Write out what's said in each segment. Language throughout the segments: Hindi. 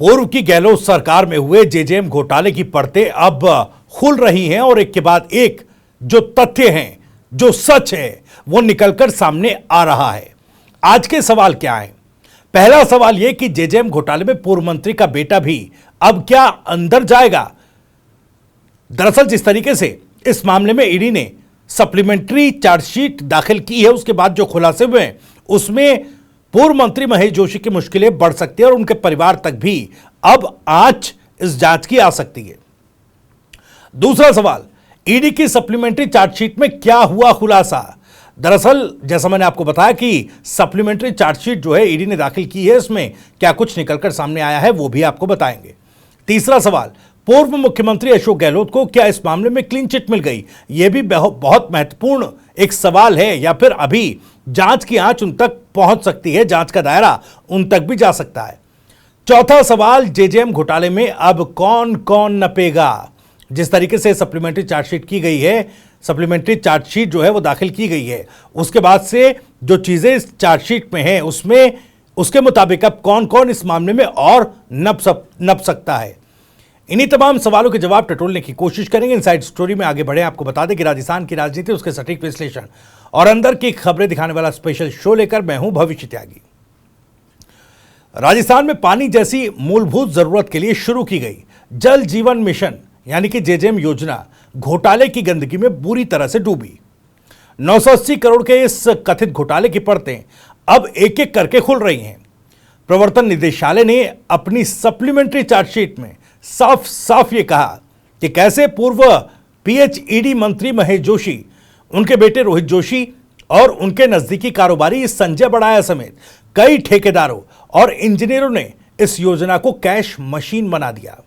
पूर्व की गहलोत सरकार में हुए जेजेएम घोटाले की परतें अब खुल रही हैं और एक के बाद एक जो तथ्य हैं, जो सच है, वो निकलकर सामने आ रहा है। आज के सवाल क्या है? पहला सवाल यह कि जेजेएम घोटाले में पूर्व मंत्री का बेटा भी अब क्या अंदर जाएगा? दरअसल जिस तरीके से इस मामले में ईडी ने सप्लीमेंट्री चार्जशीट दाखिल की है, उसके बाद जो खुलासे हुए हैं उसमें पूर्व मंत्री महेश जोशी की मुश्किलें बढ़ सकती है और उनके परिवार तक भी अब आंच इस जांच की आ सकती है। दूसरा सवाल, ईडी की सप्लीमेंट्री चार्जशीट में क्या हुआ खुलासा? दरअसल जैसा मैंने आपको बताया कि सप्लीमेंट्री चार्जशीट जो है ईडी ने दाखिल की है, इसमें क्या कुछ निकलकर सामने आया है वो भी आपको बताएंगे। तीसरा सवाल, पूर्व मुख्यमंत्री अशोक गहलोत को क्या इस मामले में क्लीन चिट मिल गई? यह भी बहुत महत्वपूर्ण एक सवाल है, या फिर अभी जांच की आंच उन तक पहुंच सकती है, जांच का दायरा उन तक भी जा सकता है। चौथा सवाल, जेजेएम घोटाले में अब कौन कौन नपेगा? जिस तरीके से सप्लीमेंट्री चार्जशीट की गई है, सप्लीमेंट्री चार्जशीट जो है वो दाखिल की गई है, उसके बाद से जो चीजें इस चार्जशीट में हैं उसमें उसके मुताबिक अब कौन कौन इस मामले में और नप सकता है? इन्हीं तमाम सवालों के जवाब टटोलने की कोशिश करेंगे। इनसाइड स्टोरी में आगे बढ़े आपको बता दें कि राजस्थान की राजनीति, उसके सटीक विश्लेषण और अंदर की खबरें दिखाने वाला स्पेशल शो लेकर मैं हूं भविष्य त्यागी। राजस्थान में पानी जैसी मूलभूत जरूरत के लिए शुरू की गई जल जीवन मिशन यानी कि जेजेएम योजना घोटाले की गंदगी में बुरी तरह से डूबी। 980 करोड़ के इस कथित घोटाले की परतें अब एक एक करके खुल रही हैं। प्रवर्तन निदेशालय ने अपनी सप्लीमेंट्री चार्जशीट में साफ साफ ये कहा कि कैसे पूर्व पीएचईडी मंत्री महेश जोशी, उनके बेटे रोहित जोशी और उनके नजदीकी कारोबारी संजय बड़ाया समेत कई ठेकेदारों और इंजीनियरों ने इस योजना को कैश मशीन बना दिया।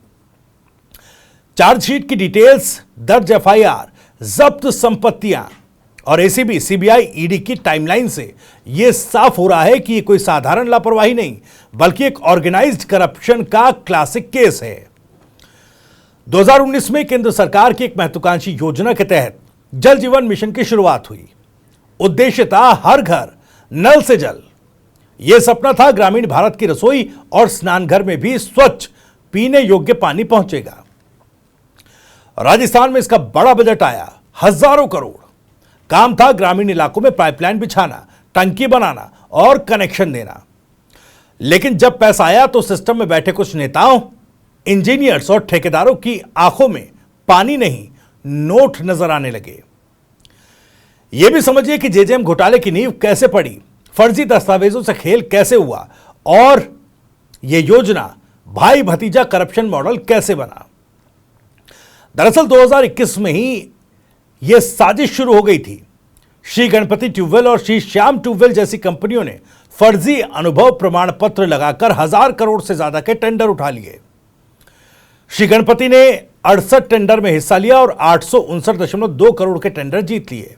चार्जशीट की डिटेल्स, दर्ज एफआईआर, जब्त संपत्तियां और एसीबी, सीबीआई, ईडी की टाइमलाइन से यह साफ हो रहा है कि यह कोई साधारण लापरवाही नहीं बल्कि एक ऑर्गेनाइज्ड करप्शन का क्लासिक केस है। 2019 में केंद्र सरकार की एक महत्वाकांक्षी योजना के तहत जल जीवन मिशन की शुरुआत हुई। उद्देश्य था हर घर नल से जल। यह सपना था ग्रामीण भारत की रसोई और स्नानघर में भी स्वच्छ पीने योग्य पानी पहुंचेगा। राजस्थान में इसका बड़ा बजट आया, हजारों करोड़। काम था ग्रामीण इलाकों में पाइपलाइन बिछाना, टंकी बनाना और कनेक्शन देना। लेकिन जब पैसा आया तो सिस्टम में बैठे कुछ नेताओं, इंजीनियर्स और ठेकेदारों की आंखों में पानी नहीं, नोट नजर आने लगे। यह भी समझिए कि जेजेएम घोटाले की नींव कैसे पड़ी, फर्जी दस्तावेजों से खेल कैसे हुआ और यह योजना भाई भतीजा करप्शन मॉडल कैसे बना। दरअसल 2021 में ही यह साजिश शुरू हो गई थी। श्री गणपति ट्यूबवेल और श्री श्याम ट्यूबवेल जैसी कंपनियों ने फर्जी अनुभव प्रमाण पत्र लगाकर 1000 करोड़ से ज्यादा के टेंडर उठा लिए। श्री गणपति ने 68 टेंडर में हिस्सा लिया और 859.2 करोड़ के टेंडर जीत लिए।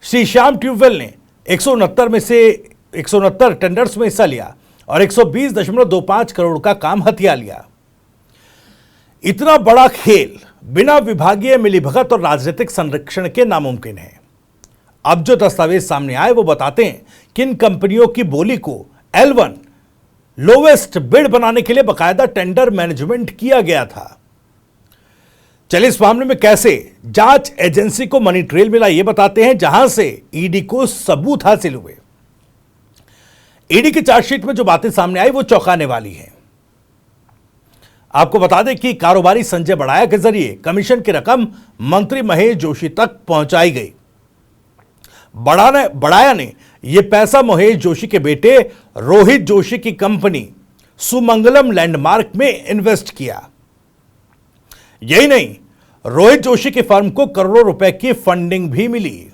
श्री श्याम ट्यूबवेल ने 169 टेंडर्स में हिस्सा लिया और 120.25 करोड़ का काम हथिया लिया। इतना बड़ा खेल बिना विभागीय मिलीभगत और राजनीतिक संरक्षण के नामुमकिन है। अब जो दस्तावेज सामने आए वो बताते हैं कि इन कंपनियों की बोली को L1 लोवेस्ट बिड बनाने के लिए बकायदा टेंडर मैनेजमेंट किया गया था। चलिए इस मामले में कैसे जांच एजेंसी को मनी ट्रेल मिला ये बताते हैं, जहां से ईडी को सबूत हासिल हुए। ईडी की चार्जशीट में जो बातें सामने आई वो चौंकाने वाली हैं। आपको बता दें कि कारोबारी संजय बड़ाया के जरिए कमीशन की रकम मंत्री महेश जोशी तक पहुंचाई गई। बड़ाया ने यह पैसा महेश जोशी के बेटे रोहित जोशी की कंपनी सुमंगलम लैंडमार्क में इन्वेस्ट किया। यही नहीं, रोहित जोशी की फर्म को करोड़ों रुपए की फंडिंग भी मिली।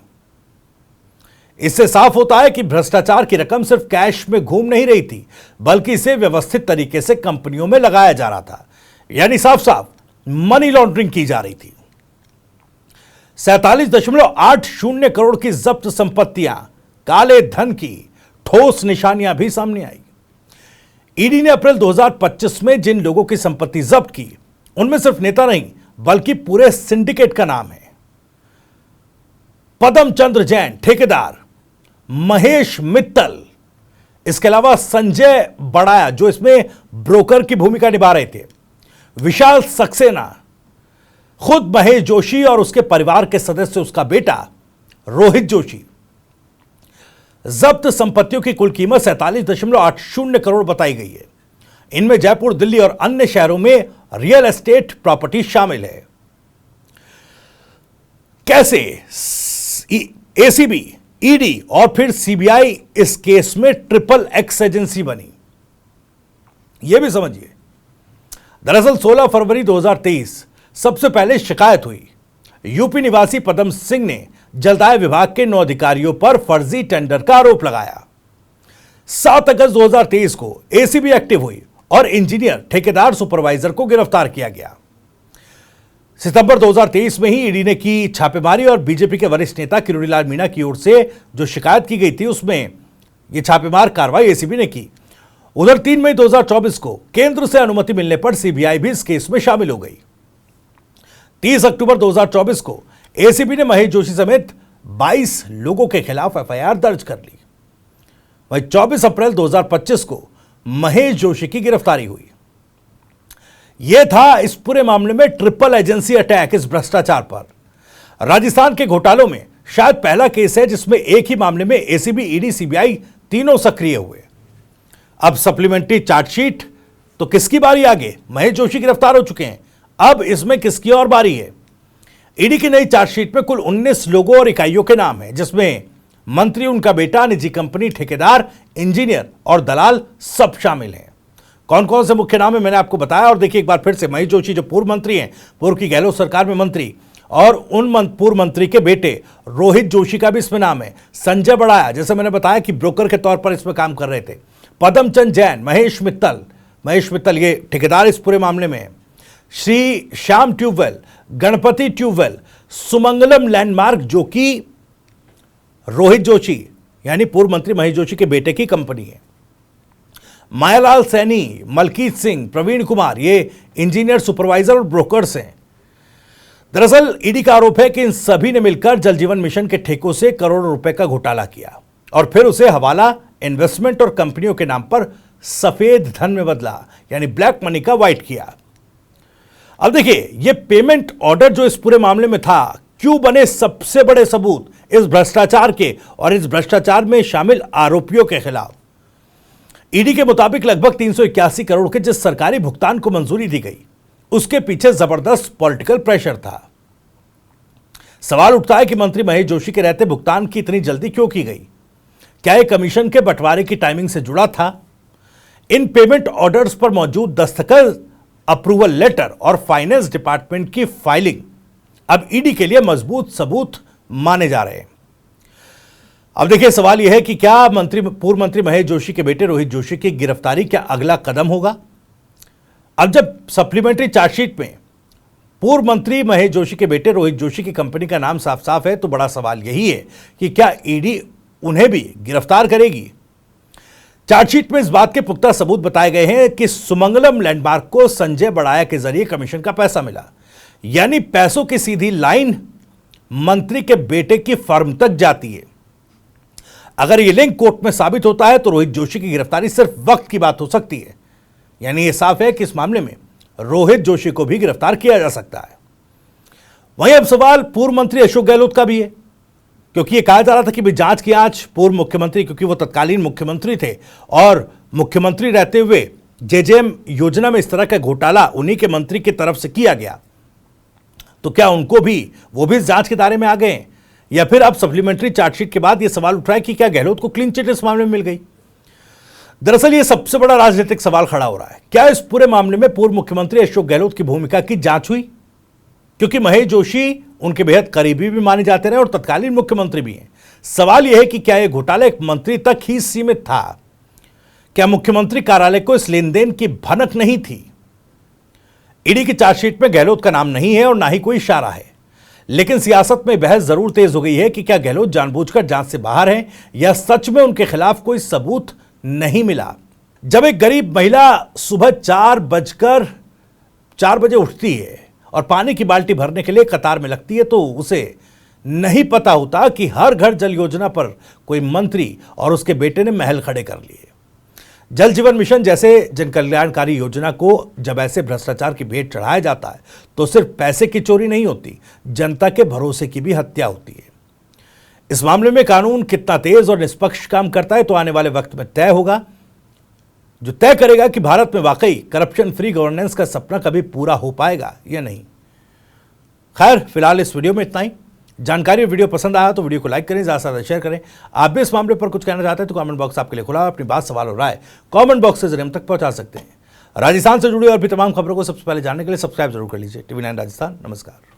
इससे साफ होता है कि भ्रष्टाचार की रकम सिर्फ कैश में घूम नहीं रही थी बल्कि इसे व्यवस्थित तरीके से कंपनियों में लगाया जा रहा था, यानी साफ साफ मनी लॉन्ड्रिंग की जा रही थी। 47.80 करोड़ की जब्त संपत्तियां, काले धन की ठोस निशानियां भी सामने आई। ईडी ने अप्रैल 2025 में जिन लोगों की संपत्ति जब्त की उनमें सिर्फ नेता नहीं बल्कि पूरे सिंडिकेट का नाम है। पदम चंद्र जैन ठेकेदार, महेश मित्तल इसके अलावा संजय बड़ाया जो इसमें ब्रोकर की भूमिका निभा रहे थे, विशाल सक्सेना, खुद महेश जोशी और उसके परिवार के सदस्य उसका बेटा रोहित जोशी। जब्त संपत्तियों की कुल कीमत 47.80 करोड़ बताई गई है। इनमें जयपुर, दिल्ली और अन्य शहरों में रियल एस्टेट प्रॉपर्टी शामिल है। कैसे एसीबी, ईडी और फिर सीबीआई इस केस में ट्रिपल एक्स एजेंसी बनी, यह भी समझिए। दरअसल 16 फरवरी 2023 सबसे पहले शिकायत हुई। यूपी निवासी पदम सिंह ने जलदाय विभाग के 9 अधिकारियों पर फर्जी टेंडर का आरोप लगाया। 7 अगस्त 2023 को एसीबी एक्टिव हुई और इंजीनियर, ठेकेदार, सुपरवाइजर को गिरफ्तार किया गया। सितंबर 2023 में ही ईडी ने की छापेमारी और बीजेपी के वरिष्ठ नेता किरोड़ीलाल मीणा की ओर से जो शिकायत की गई थी उसमें यह छापेमार कार्रवाई एसीबी ने की। उधर 3 मई 2024 को केंद्र से अनुमति मिलने पर सीबीआई भी इस केस में शामिल हो गई। 30 अक्टूबर 2024 को एसीबी ने महेश जोशी समेत 22 लोगों के खिलाफ एफआईआर दर्ज कर ली। वहीं 24 अप्रैल 2025 को महेश जोशी की गिरफ्तारी हुई। यह था इस पूरे मामले में ट्रिपल एजेंसी अटैक इस भ्रष्टाचार पर। राजस्थान के घोटालों में शायद पहला केस है जिसमें एक ही मामले में एसीबी, ईडी, सीबीआई तीनों सक्रिय हुए। अब सप्लीमेंट्री चार्जशीट तो किसकी बारी आगे? महेश जोशी गिरफ्तार हो चुके हैं, अब इसमें किसकी और बारी है? ईडी की नई चार्जशीट में कुल 19 लोगों और इकाइयों के नाम हैं, जिसमें मंत्री, उनका बेटा, निजी कंपनी, ठेकेदार, इंजीनियर और दलाल सब शामिल हैं। कौन कौन से मुख्य नाम है मैंने आपको बताया। और देखिए एक बार फिर से, महेश जोशी जो पूर्व मंत्री हैं, पूर्व की गहलोत सरकार में मंत्री, और उन पूर्व मंत्री के बेटे रोहित जोशी का भी इसमें नाम है। संजय बड़ाया, जैसे मैंने बताया कि ब्रोकर के तौर पर इसमें काम कर रहे थे। पदमचंद जैन, महेश मित्तल ये ठेकेदार इस पूरे मामले में है। Shri Shyam tubewell, Ganpati tubewell, Sumangalam landmark जो कि रोहित जोशी यानी पूर्व मंत्री महेश जोशी के बेटे की कंपनी है। मायालाल सैनी, मलकीत सिंह, प्रवीण कुमार, ये इंजीनियर, सुपरवाइजर और ब्रोकर्स हैं। दरअसल ईडी का आरोप है कि इन सभी ने मिलकर जल जीवन मिशन के ठेकों से करोड़ों रुपए का घोटाला किया और फिर उसे हवाला, इन्वेस्टमेंट और कंपनियों के नाम पर सफेद धन में बदला, यानी ब्लैक मनी का व्हाइट किया। अब देखिए, ये पेमेंट ऑर्डर जो इस पूरे मामले में था, क्यों बने सबसे बड़े सबूत इस भ्रष्टाचार के और इस भ्रष्टाचार में शामिल आरोपियों के खिलाफ। ईडी के मुताबिक लगभग 381 करोड़ के जिस सरकारी भुगतान को मंजूरी दी गई, उसके पीछे जबरदस्त पॉलिटिकल प्रेशर था। सवाल उठता है कि मंत्री महेश जोशी के रहते भुगतान की इतनी जल्दी क्यों की गई? क्या यह कमीशन के बंटवारे की टाइमिंग से जुड़ा था? इन पेमेंट ऑर्डर्स पर मौजूद दस्तखत, अप्रूवल लेटर और फाइनेंस डिपार्टमेंट की फाइलिंग अब ईडी के लिए मजबूत सबूत माने जा रहे हैं। अब देखिए, सवाल यह है कि क्या पूर्व मंत्री महेश जोशी के बेटे रोहित जोशी की गिरफ्तारी क्या अगला कदम होगा? अब जब सप्लीमेंट्री चार्जशीट में पूर्व मंत्री महेश जोशी के बेटे रोहित जोशी की कंपनी का नाम साफ साफ है, तो बड़ा सवाल यही है कि क्या ईडी उन्हें भी गिरफ्तार करेगी? चार्जशीट में इस बात के पुख्ता सबूत बताए गए हैं कि सुमंगलम लैंडमार्क को संजय बड़ाया के जरिए कमीशन का पैसा मिला, यानी पैसों की सीधी लाइन मंत्री के बेटे की फर्म तक जाती है। अगर यह लिंक कोर्ट में साबित होता है तो रोहित जोशी की गिरफ्तारी सिर्फ वक्त की बात हो सकती है, यानी यह साफ है कि इस मामले में रोहित जोशी को भी गिरफ्तार किया जा सकता है। वहीं अब सवाल पूर्व मंत्री अशोक गहलोत का भी है, क्योंकि यह कहा जा रहा था कि जांच की आंच पूर्व मुख्यमंत्री, क्योंकि वो तत्कालीन मुख्यमंत्री थे और मुख्यमंत्री रहते हुए जेजेएम योजना में इस तरह का घोटाला उन्हीं के मंत्री की तरफ से किया गया, तो क्या उनको भी वो भी इस जांच के दायरे में आ गए? या फिर अब सप्लीमेंट्री चार्जशीट के बाद यह सवाल उठ रहा है कि क्या गहलोत को क्लीन चिट इस मामले में मिल गई? दरअसल यह सबसे बड़ा राजनीतिक सवाल खड़ा हो रहा है। क्या इस पूरे मामले में पूर्व मुख्यमंत्री अशोक गहलोत की भूमिका की जांच हुई? क्योंकि महेश जोशी उनके बेहद करीबी भी माने जाते रहे और तत्कालीन मुख्यमंत्री भी हैं। सवाल यह है कि क्या यह घोटाला एक मंत्री तक ही सीमित था? क्या मुख्यमंत्री कार्यालय को इस लेन देन की भनक नहीं थी? ईडी की चार्जशीट में गहलोत का नाम नहीं है और ना ही कोई इशारा है, लेकिन सियासत में बहस जरूर तेज हो गई है कि क्या गहलोत जानबूझकर जांच से बाहर हैं या सच में उनके खिलाफ कोई सबूत नहीं मिला। जब एक गरीब महिला सुबह 4 बजे उठती है और पानी की बाल्टी भरने के लिए कतार में लगती है, तो उसे नहीं पता होता कि हर घर जल योजना पर कोई मंत्री और उसके बेटे ने महल खड़े कर लिए। जल जीवन मिशन जैसे जन कल्याणकारी योजना को जब ऐसे भ्रष्टाचार की भेंट चढ़ाया जाता है तो सिर्फ पैसे की चोरी नहीं होती, जनता के भरोसे की भी हत्या होती है। इस मामले में कानून कितना तेज और निष्पक्ष काम करता है तो आने वाले वक्त में तय होगा, जो तय करेगा कि भारत में वाकई करप्शन फ्री गवर्नेंस का सपना कभी पूरा हो पाएगा या नहीं। खैर, फिलहाल इस वीडियो में इतना ही। जानकारी और वीडियो पसंद आया तो वीडियो को लाइक करें, ज़्यादा से ज़्यादा शेयर करें। आप भी इस मामले पर कुछ कहना चाहते हैं तो कमेंट बॉक्स आपके लिए खुला है। अपनी बात, सवाल और राय कमेंट बॉक्स के जरिए हम तक पहुंचा सकते हैं। राजस्थान से जुड़ी और भी तमाम खबरों को सबसे पहले जानने के लिए सब्सक्राइब जरूर कर लीजिए। TV9 राजस्थान। नमस्कार।